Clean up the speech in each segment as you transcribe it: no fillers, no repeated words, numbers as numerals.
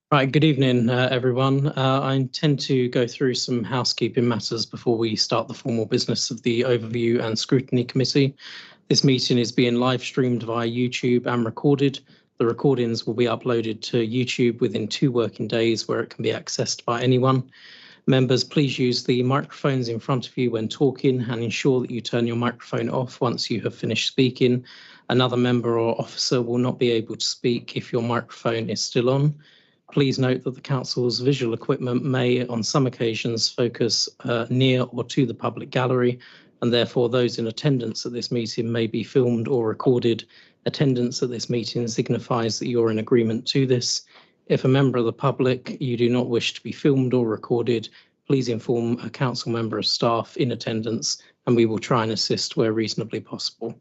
Right, good evening, everyone. I intend to go through some housekeeping matters before we start the formal business of the Overview and Scrutiny Committee. This meeting is being live streamed via YouTube and recorded. The recordings will be uploaded to YouTube within 2 working days, where it can be accessed by anyone. Members, please use the microphones in front of you when talking and ensure that you turn your microphone off once you have finished speaking. Another member or officer will not be able to speak if your microphone is still on. Please note that the Council's visual equipment may, on some occasions, focus near or to the public gallery, and therefore those in attendance at this meeting may be filmed or recorded. Attendance at this meeting signifies that you're in agreement to this. If a member of the public you do not wish to be filmed or recorded, please inform a council member of staff in attendance, and we will try and assist where reasonably possible.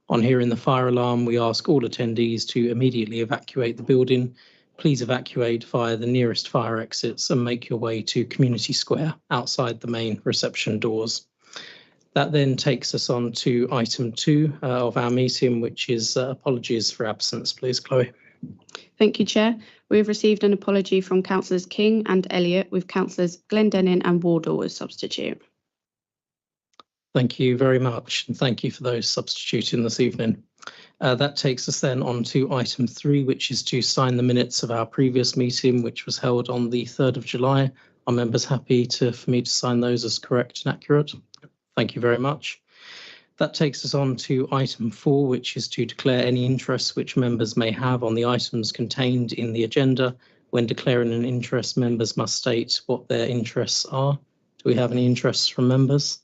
On hearing the fire alarm, we ask all attendees to immediately evacuate the building. Please evacuate via the nearest fire exits and make your way to Community Square outside the main reception doors. That then takes us on to item 2 of our meeting, which is apologies for absence. Please, Chloe. Thank you, Chair. We have received an apology from Councillors King and Elliott, with Councillors Glendenning and Wardle as substitute. Thank you very much, and thank you for those substituting this evening. That takes us then on to item 3, which is to sign the minutes of our previous meeting, which was held on the 3rd of July. Are members happy for me to sign those as correct and accurate? Thank you very much. That takes us on to item 4, which is to declare any interests which members may have on the items contained in the agenda. When declaring an interest, members must state what their interests are. Do we have any interests from members?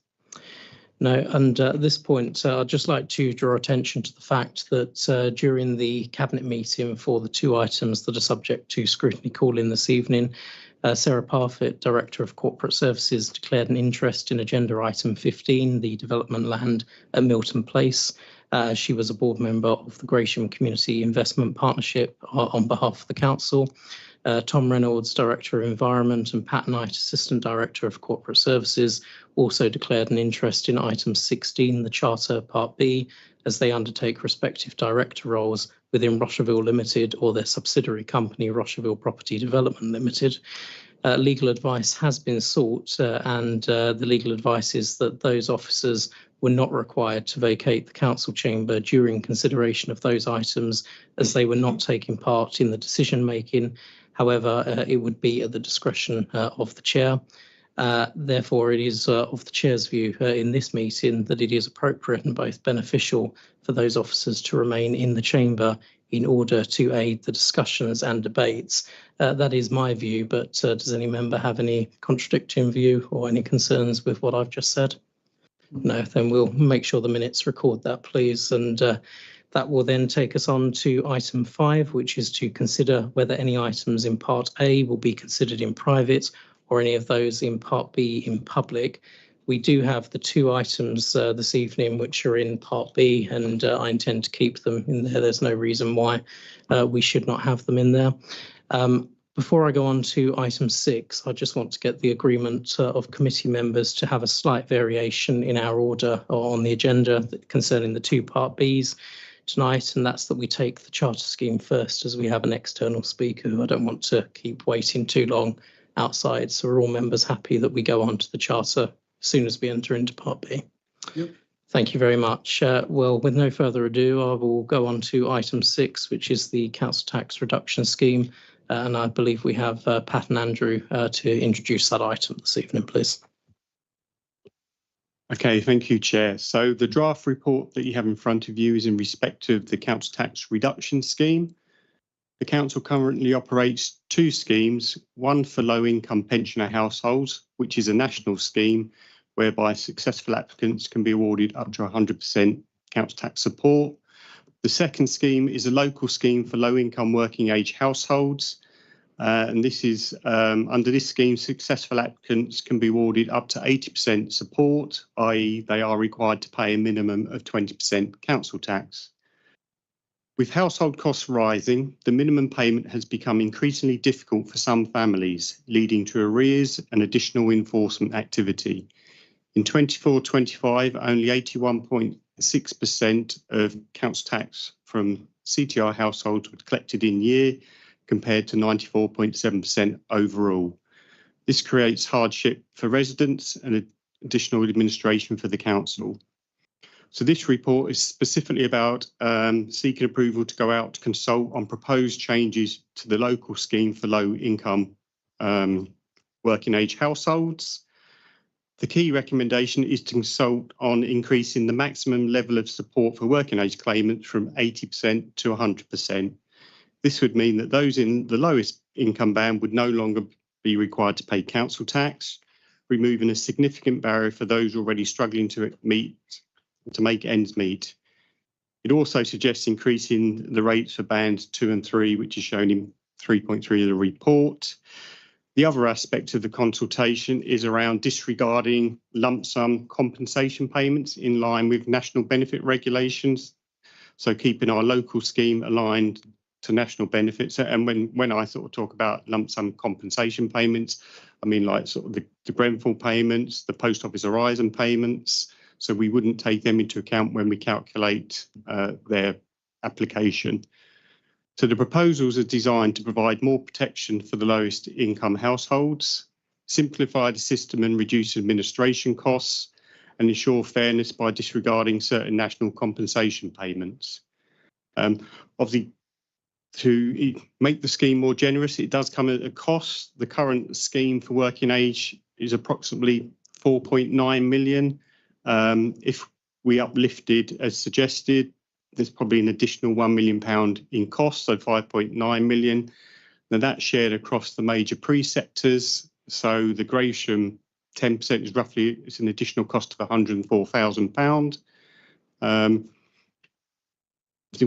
No, and at this point, I'd just like to draw attention to the fact that during the Cabinet meeting for the 2 items that are subject to scrutiny call-in this evening, Sarah Parfitt, Director of Corporate Services, declared an interest in agenda item 15, the development land at Milton Place. She was a board member of the Gravesham Community Investment Partnership on behalf of the Council. Tom Reynolds, Director of Environment, and Pat Knight, Assistant Director of Corporate Services, also declared an interest in item 16, the Charter Part B, as they undertake respective director roles within Rocherville Limited or their subsidiary company, Rocherville Property Development Limited. Legal advice has been sought, and the legal advice is that those officers were not required to vacate the council chamber during consideration of those items, as they were not taking part in the decision making. However, it would be at the discretion of the chair. Therefore, it is of the chair's view in this meeting that it is appropriate and both beneficial for those officers to remain in the chamber in order to aid the discussions and debates. That is my view, but does any member have any contradicting view or any concerns with what I've just said? No, then we'll make sure the minutes record that, please. And that will then take us on to item 5, which is to consider whether any items in Part A will be considered in private or any of those in Part B in public. We do have the 2 items this evening which are in Part B, and I intend to keep them in there. There's no reason why we should not have them in there. Before I go on to item 6, I just want to get the agreement of committee members to have a slight variation in our order on the agenda concerning the 2 Part Bs tonight, and that's that we take the charter scheme first, as we have an external speaker who I don't want to keep waiting too long outside. So are all members happy that we go on to the charter as soon as we enter into Part B? Yep. Thank you very much. Well, with no further ado, I will go on to item 6, which is the council tax reduction scheme. And I believe we have Pat and Andrew to introduce that item this evening, please. Okay, thank you, Chair. So the draft report that you have in front of you is in respect of the council tax reduction scheme. The council currently operates 2 schemes, one for low-income pensioner households, which is a national scheme whereby successful applicants can be awarded up to 100% council tax support. The second scheme is a local scheme for low-income working-age households. And this is, under this scheme, successful applicants can be awarded up to 80% support, i.e. they are required to pay a minimum of 20% council tax. With household costs rising, the minimum payment has become increasingly difficult for some families, leading to arrears and additional enforcement activity. In 24-25, only 81.6% of council tax from CTR households were collected in year, compared to 94.7% overall. This creates hardship for residents and additional administration for the council. So this report is specifically about seeking approval to go out to consult on proposed changes to the local scheme for low income working age households. The key recommendation is to consult on increasing the maximum level of support for working age claimants from 80% to 100%. This would mean that those in the lowest income band would no longer be required to pay council tax, removing a significant barrier for those already struggling to make ends meet. It also suggests increasing the rates for bands 2 and 3, which is shown in 3.3 of the report. The other aspect of the consultation is around disregarding lump sum compensation payments in line with national benefit regulations. So keeping our local scheme aligned to national benefits. And when I sort of talk about lump sum compensation payments, I mean like sort of the Grenfell payments, the Post Office Horizon payments. So we wouldn't take them into account when we calculate their application. So the proposals are designed to provide more protection for the lowest income households, simplify the system and reduce administration costs, and ensure fairness by disregarding certain national compensation payments. Obviously, to make the scheme more generous, it does come at a cost. The current scheme for working age is approximately 4.9 million. If we uplifted as suggested, there's probably an additional £1 million in cost, so 5.9 million. Now that's shared across the major pre-sectors. So the Gravesham 10% is roughly, it's an additional cost of £104,000.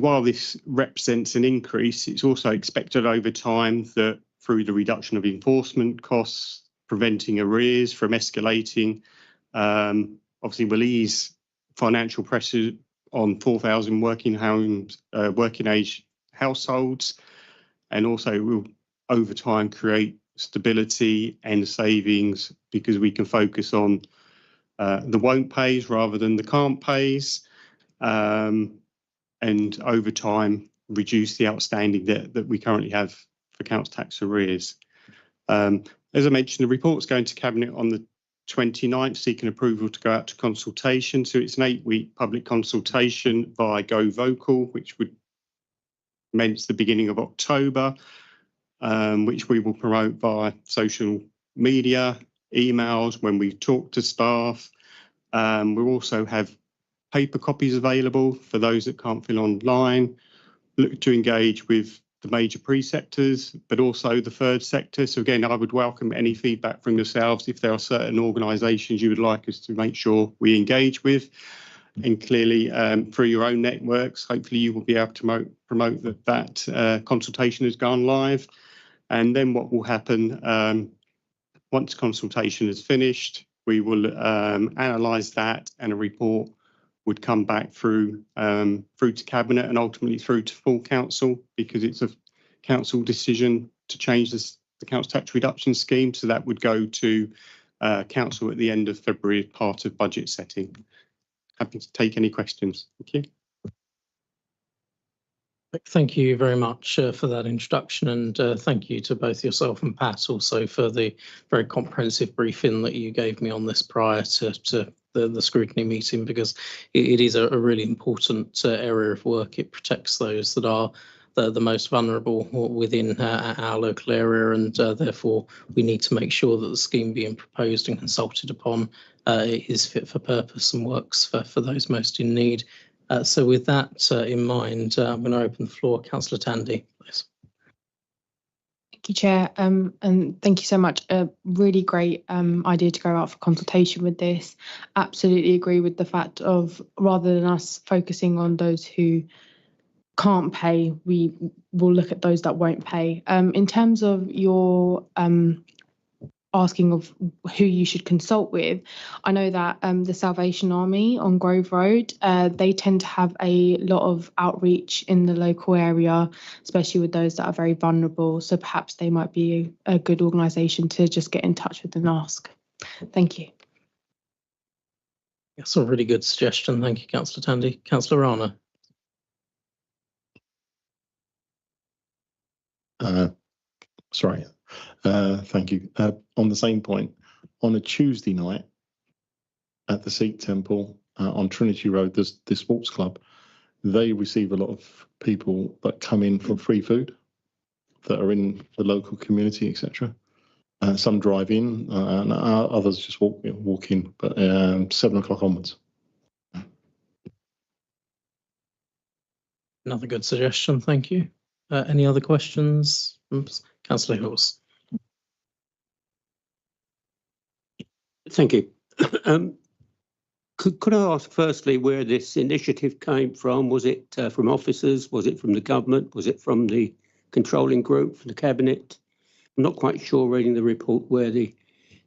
While this represents an increase, it's also expected over time that through the reduction of enforcement costs, preventing arrears from escalating, obviously will ease financial pressure on 4,000 working age households, and also will over time create stability and savings because we can focus on the won't pays rather than the can't pays, and over time reduce the outstanding debt that we currently have for council tax arrears. As I mentioned, the report's going to Cabinet on the 29th, seeking approval to go out to consultation. So it's an 8-week public consultation via Go Vocal, which would commence the beginning of October, which we will promote via social media, emails, when we talk to staff. We'll also have paper copies available for those that can't fill online. Look to engage with the major pre-sectors, but also the third sector. So again, I would welcome any feedback from yourselves if there are certain organisations you would like us to make sure we engage with. And clearly, through your own networks, hopefully you will be able to promote that consultation has gone live. And then what will happen, once consultation is finished, we will analyse that, and a report would come back through to Cabinet and ultimately through to full council, because it's a council decision to change the council tax reduction scheme. So that would go to council at the end of February as part of budget setting. Happy to take any questions. Thank you. Thank you very much for that introduction, and thank you to both yourself and Pat also for the very comprehensive briefing that you gave me on this prior to the scrutiny meeting, because it is a really important area of work. It protects those that are the most vulnerable within our local area, and therefore we need to make sure that the scheme being proposed and consulted upon is fit for purpose and works for those most in need. So with that in mind, I'm going to open the floor. Councillor Tandy, please. Thank you, Chair, and thank you so much. A really great idea to go out for consultation with this. Absolutely agree with the fact of, rather than us focusing on those who can't pay, we will look at those that won't pay. In terms of your asking of who you should consult with, I know that the Salvation Army on Grove Road, they tend to have a lot of outreach in the local area, especially with those that are very vulnerable. So perhaps they might be a good organisation to just get in touch with and ask. Thank you. That's a really good suggestion. Thank you, Councillor Tandy. Councillor Rana. Thank you. On the same point, on a Tuesday night at the Sikh Temple on Trinity Road, there's the sports club. They receive a lot of people that come in for free food that are in the local community, etc. Some drive in, and others just walk in. But 7 o'clock onwards. Another good suggestion, thank you. Any other questions? Councillor Hills. Thank you. Could I ask firstly where this initiative came from? Was it from officers? Was it from the government? Was it from the controlling group, from the cabinet? I'm not quite sure reading the report where the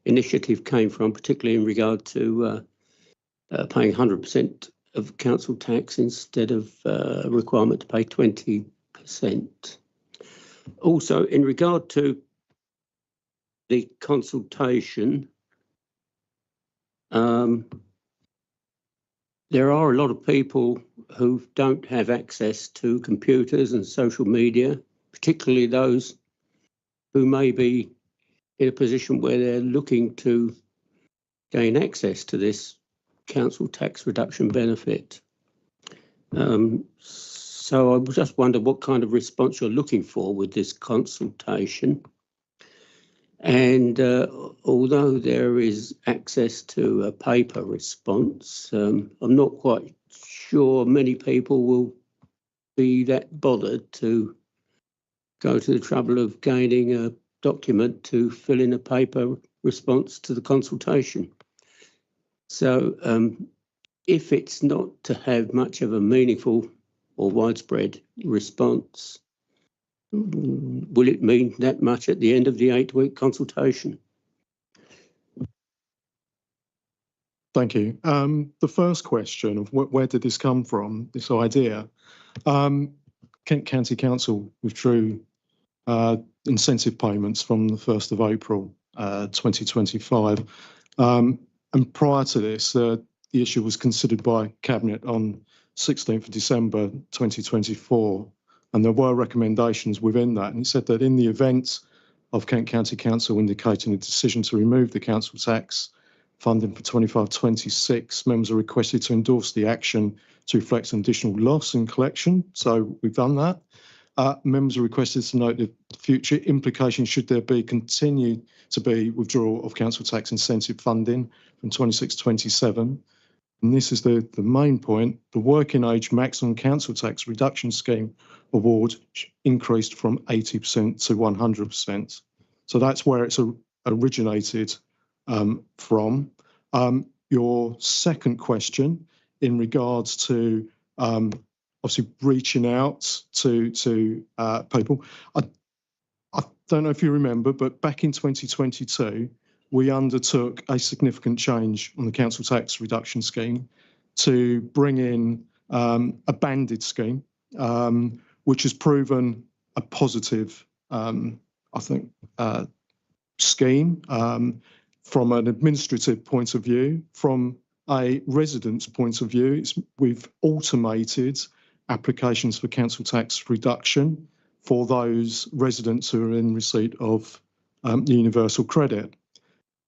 initiative came from, particularly in regard to paying 100% of council tax instead of a requirement to pay 20%. Also, in regard to the consultation, there are a lot of people who don't have access to computers and social media, particularly those who may be in a position where they're looking to gain access to this council tax reduction benefit. So I just wonder what kind of response you're looking for with this consultation. And although there is access to a paper response, I'm not quite sure many people will be that bothered to go to the trouble of gaining a document to fill in a paper response to the consultation. So if it's not to have much of a meaningful or widespread response, will it mean that much at the end of the 8-week consultation? Thank you. The first question of where did this come from, this idea? Kent County Council withdrew incentive payments from the 1st of April 2025. And prior to this, the issue was considered by Cabinet on 16th of December 2024. And there were recommendations within that. And it said that in the event of Kent County Council indicating a decision to remove the council tax funding for 25-26, members are requested to endorse the action to reflect an additional loss in collection. So we've done that. Members are requested to note the future implications should there be continued to be withdrawal of council tax incentive funding from 26-27. And this is the main point. The working age maximum council tax reduction scheme award increased from 80% to 100%. So that's where it's originated from. Your second question in regards to obviously reaching out to people. I don't know if you remember, but back in 2022, we undertook a significant change on the council tax reduction scheme to bring in a banded scheme, which has proven a positive, I think, scheme from an administrative point of view. From a resident's point of view, we've automated applications for council tax reduction for those residents who are in receipt of universal credit.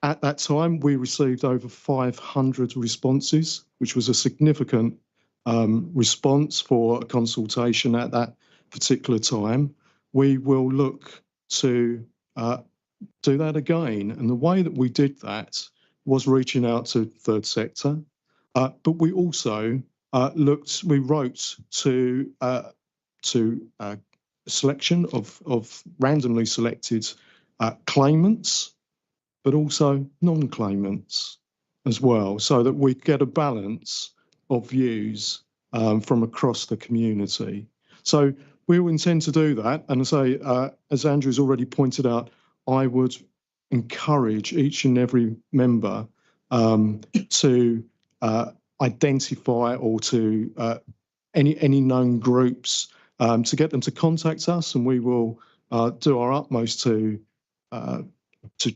At that time, we received over 500 responses, which was a significant response for a consultation at that particular time. We will look to do that again. And the way that we did that was reaching out to third sector, but we also wrote to a selection of randomly selected claimants, but also non-claimants as well, so that we get a balance of views from across the community. So we will intend to do that. And I say, as Andrew's already pointed out, I would encourage each and every member to identify or to any known groups to get them to contact us, and we will do our utmost to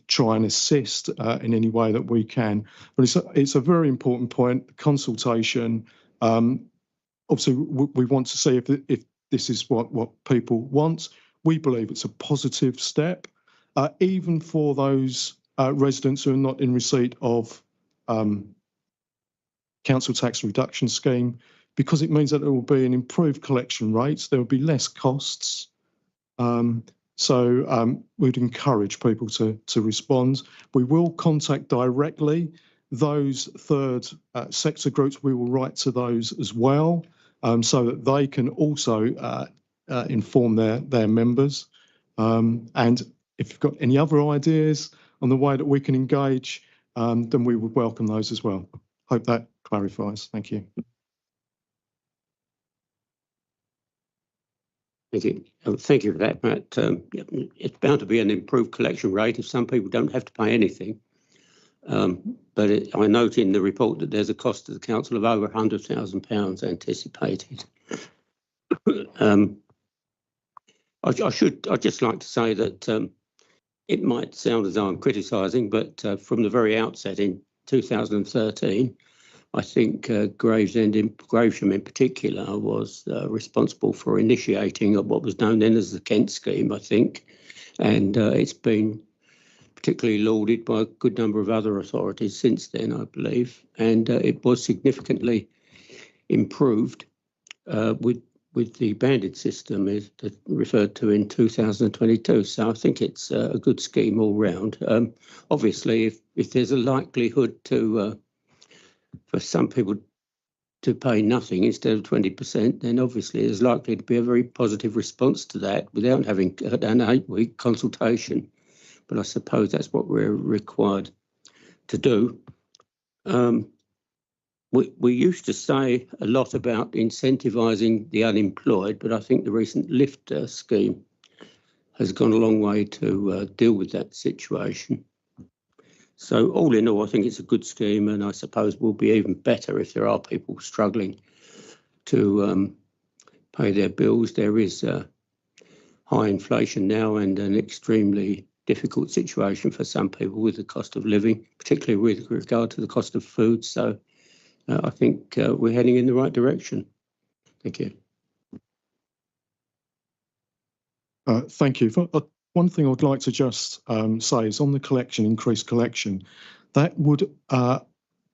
try and assist in any way that we can. But it's a very important point. Consultation. Obviously, we want to see if this is what people want. we believe it's a positive step, even for those residents who are not in receipt of council tax reduction scheme, because it means that there will be an improved collection rates, there will be less costs. So we'd encourage people to respond. We will contact directly those third sector groups. We will write to those as well, so that they can also inform their members. And if you've got any other ideas on the way that we can engage, then we would welcome those as well. Hope that clarifies. Thank you. Thank you. Thank you for that, Matt. It's bound to be an improved collection rate if some people don't have to pay anything. But I note in the report that there's a cost to the council of over £100,000 anticipated. I'd just like to say that it might sound as though I'm criticising, but from the very outset in 2013, I think Gravesham in particular was responsible for initiating what was known then as the Kent scheme, I think, and it's been particularly lauded by a good number of other authorities since then, I believe, and it was significantly improved with the banded system referred to in 2022. So I think it's a good scheme all round. Obviously, if there's a likelihood for some people to pay nothing instead of 20%, then obviously there's likely to be a very positive response to that without having an 8-week consultation. But I suppose that's what we're required to do. We used to say a lot about incentivising the unemployed, but I think the recent lift scheme has gone a long way to deal with that situation. So all in all, I think it's a good scheme, and I suppose will be even better if there are people struggling to pay their bills. There is high inflation now and an extremely difficult situation for some people with the cost of living, particularly with regard to the cost of food. So I think we're heading in the right direction. Thank you. Thank you. One thing I'd like to just say is on the collection, increased collection, that would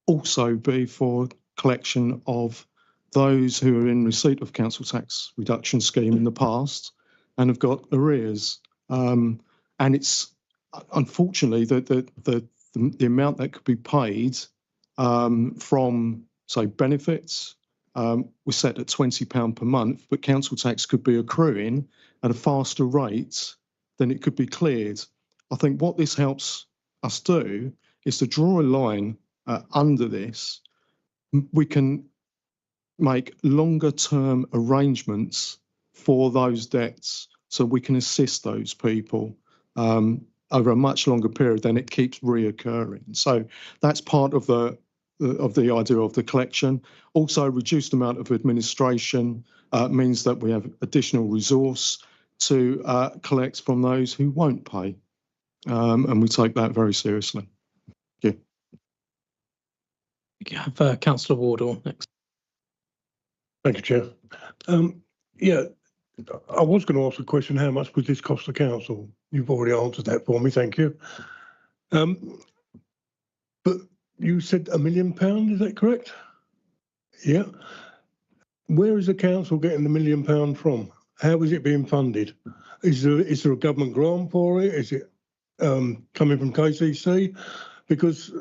also be for collection of those who are in receipt of council tax reduction scheme in the past and have got arrears. And it's unfortunately the amount that could be paid from, say, benefits was set at £20 per month, but council tax could be accruing at a faster rate than it could be cleared. I think what this helps us do is to draw a line under this. We can make longer term arrangements for those debts so we can assist those people over a much longer period than it keeps reoccurring. So that's part of the idea of the collection. Also, reduced amount of administration means that we have additional resource to collect from those who won't pay, and we take that very seriously. Thank you. You have Councillor Wardle next. Thank you, Chair. Yeah, I was going to ask a question, how much would this cost the council? You've already answered that for me, thank you. But you said £1 million, is that correct? Yeah. Where is the council getting the £1 million from? How is it being funded? Is there a government grant for it? Is it coming from KCC? Because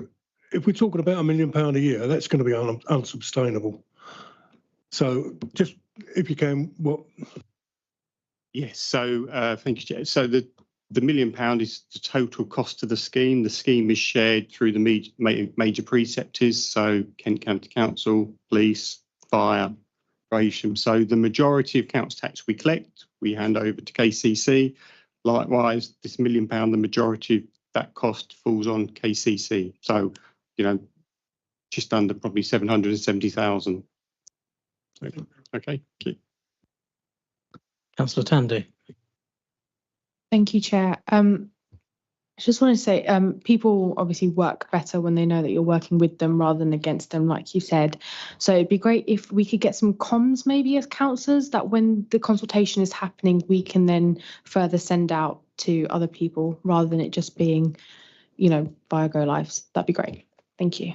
if we're talking about £1 million a year, that's going to be unsustainable. So just if you can, what? Yes, so thank you, Chair. So the £1 million is the total cost of the scheme. The scheme is shared through the major preceptors, so Kent County Council, Police, Fire, Gravesham. So the majority of council tax we collect, we hand over to KCC. Likewise, this £1 million, the majority of that cost falls on KCC. So, you know, just under probably 770,000. Okay, thank you. Councillor Tandy. Thank you, Chair. I just want to say, people obviously work better when they know that you're working with them rather than against them, like you said. So it'd be great if we could get some comms maybe as councillors, that when the consultation is happening, we can then further send out to other people rather than it just being, you know, via Go Lives. That'd be great. Thank you.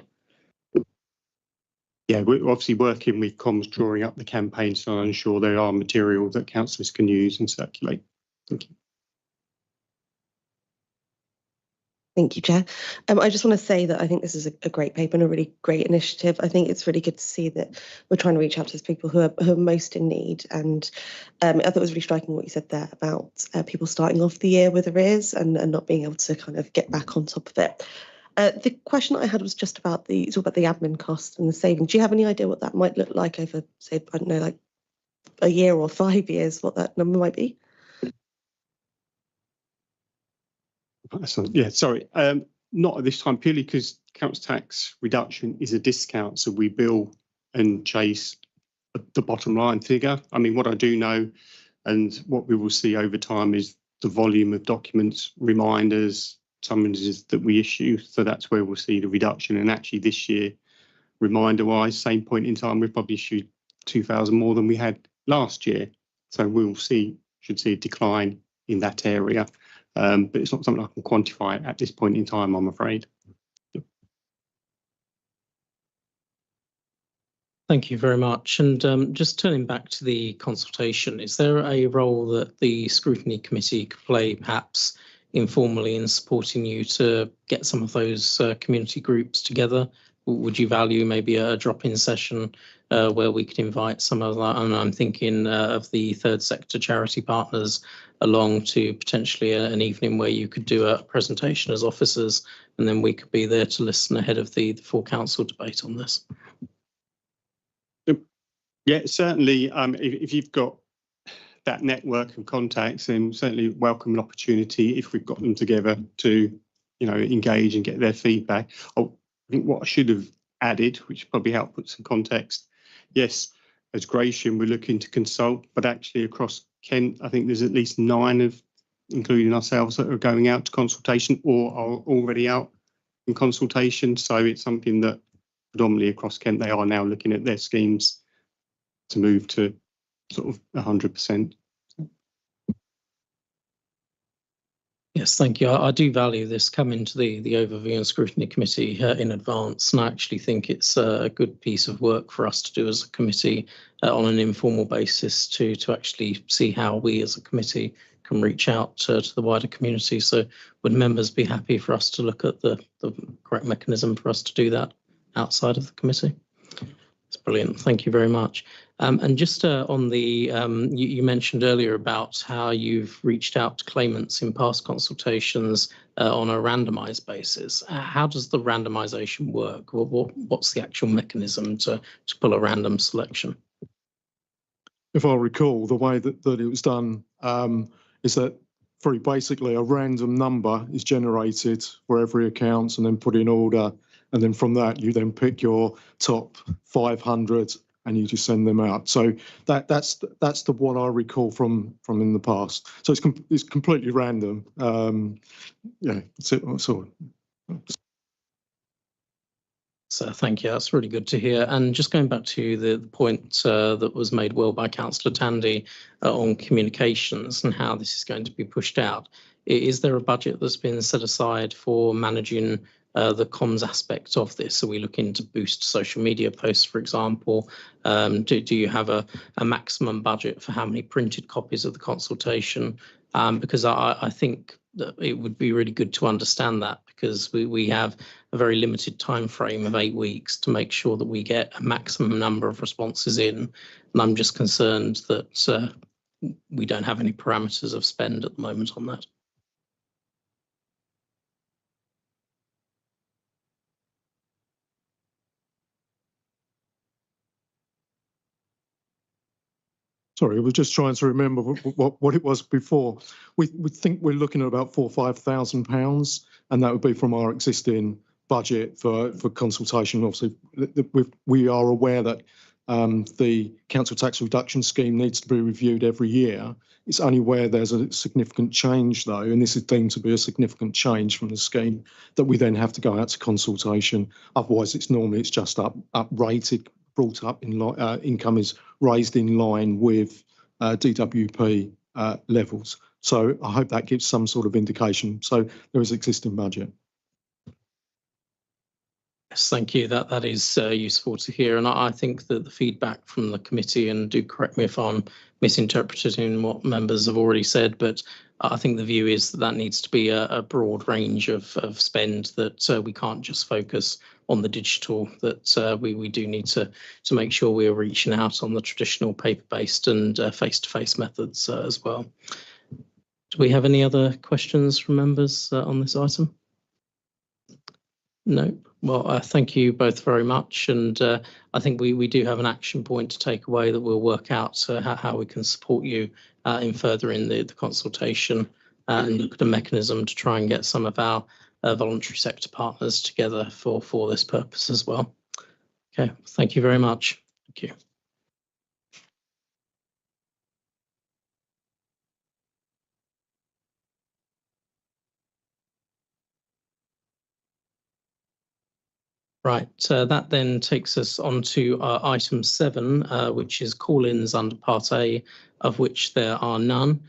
Yeah, we're obviously working with comms, drawing up the campaign, so I'm sure there are materials that councillors can use and circulate. Thank you. Thank you, Chair. I just want to say that I think this is a great paper and a really great initiative. I think it's really good to see that we're trying to reach out to those people who are most in need. And I thought it was really striking what you said there about people starting off the year with arrears and not being able to kind of get back on top of it. The question I had was just about the admin cost and the saving. Do you have any idea what that might look like over, say, I don't know, like a year or 5 years, what that number might be? Yeah, sorry, not at this time, purely because council tax reduction is a discount, so we bill and chase the bottom line figure. I mean, what I do know and what we will see over time is the volume of documents, reminders, summonses that we issue, so that's where we'll see the reduction. And actually this year, reminder-wise, same point in time, we've probably issued 2,000 more than we had last year, so we'll should see a decline in that area. But it's not something I can quantify at this point in time, I'm afraid. Thank you very much. And just turning back to the consultation, is there a role that the Scrutiny Committee could play, perhaps informally, in supporting you to get some of those community groups together? Would you value maybe a drop-in session where we could invite some of that? And I'm thinking of the third sector charity partners along to potentially an evening where you could do a presentation as officers, and then we could be there to listen ahead of the full council debate on this. Yeah, certainly. If you've got that network of contacts, then certainly welcome an opportunity if we've got them together to, you know, engage and get their feedback. I think what I should have added, which probably helped put some context. Yes, as Gravesham, we're looking to consult, but actually across Kent, I think there's at least 9 including ourselves, that are going out to consultation or are already out in consultation. So it's something that predominantly across Kent, they are now looking at their schemes to move to sort of 100%. Yes, thank you. I do value this coming to the Overview and Scrutiny Committee in advance, and I actually think it's a good piece of work for us to do as a committee on an informal basis to actually see how we as a committee can reach out to the wider community. So would members be happy for us to look at the correct mechanism for us to do that outside of the committee? It's brilliant. Thank you very much. And just on the, you mentioned earlier about how you've reached out to claimants in past consultations on a randomised basis. How does the randomisation work? What's the actual mechanism to pull a random selection? If I recall, the way that it was done is that very basically a random number is generated for every account and then put in order. And then from that, you then pick your top 500 and you just send them out. So that's the one I recall from in the past. So it's completely random. Yeah, that's it. That's all. So thank you. That's really good to hear. And just going back to the point that was made well by Councillor Tandy on communications and how this is going to be pushed out. Is there a budget that's been set aside for managing the comms aspect of this? Are we looking to boost social media posts, for example? Do you have a maximum budget for how many printed copies of the consultation? Because I think that it would be really good to understand that, because we have a very limited time frame of 8 weeks to make sure that we get a maximum number of responses in. And I'm just concerned that we don't have any parameters of spend at the moment on that. Sorry, I was just trying to remember what it was before. We think we're looking at about £4,000 or £5,000, and that would be from our existing budget for consultation. Obviously, we are aware that the council tax reduction scheme needs to be reviewed every year. It's only where there's a significant change, though, and this is deemed to be a significant change from the scheme, that we then have to go out to consultation. Otherwise, it's just uprated, brought up in income is raised in line with DWP levels. So I hope that gives some sort of indication. So there is existing budget. Yes, thank you. That is useful to hear. And I think that the feedback from the committee, and do correct me if I'm misinterpreting what members have already said, but I think the view is that needs to be a broad range of spend, that we can't just focus on the digital, that we do need to make sure we are reaching out on the traditional paper-based and face-to-face methods as well. Do we have any other questions from members on this item? No. Well, thank you both very much, and I think we do have an action point to take away that we'll work out how we can support you in furthering the consultation and look at a mechanism to try and get some of our voluntary sector partners together for this purpose as well. Okay, thank you very much. Thank you. Right, that then takes us on to item 7, which is call-ins under Part A, of which there are none.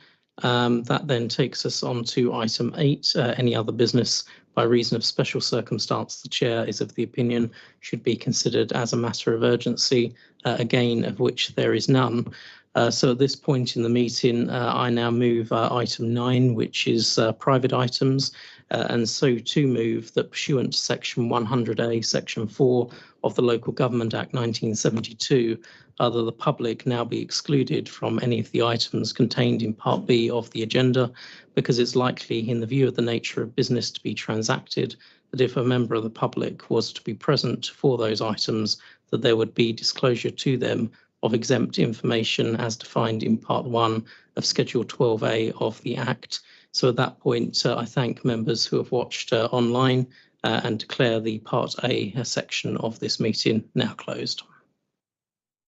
That then takes us on to item 8, any other business by reason of special circumstance the chair is of the opinion should be considered as a matter of urgency, again of which there is none. So at this point in the meeting, I now move item 9, which is private items, and so to move that pursuant to section 100A, section 4 of the Local Government Act 1972, that the public now be excluded from any of the items contained in Part B of the agenda, because it's likely, in the view of the nature of business to be transacted, that if a member of the public was to be present for those items, that there would be disclosure to them of exempt information as defined in Part 1 of Schedule 12A of the Act. So at that point, I thank members who have watched online and declare the Part A section of this meeting now closed.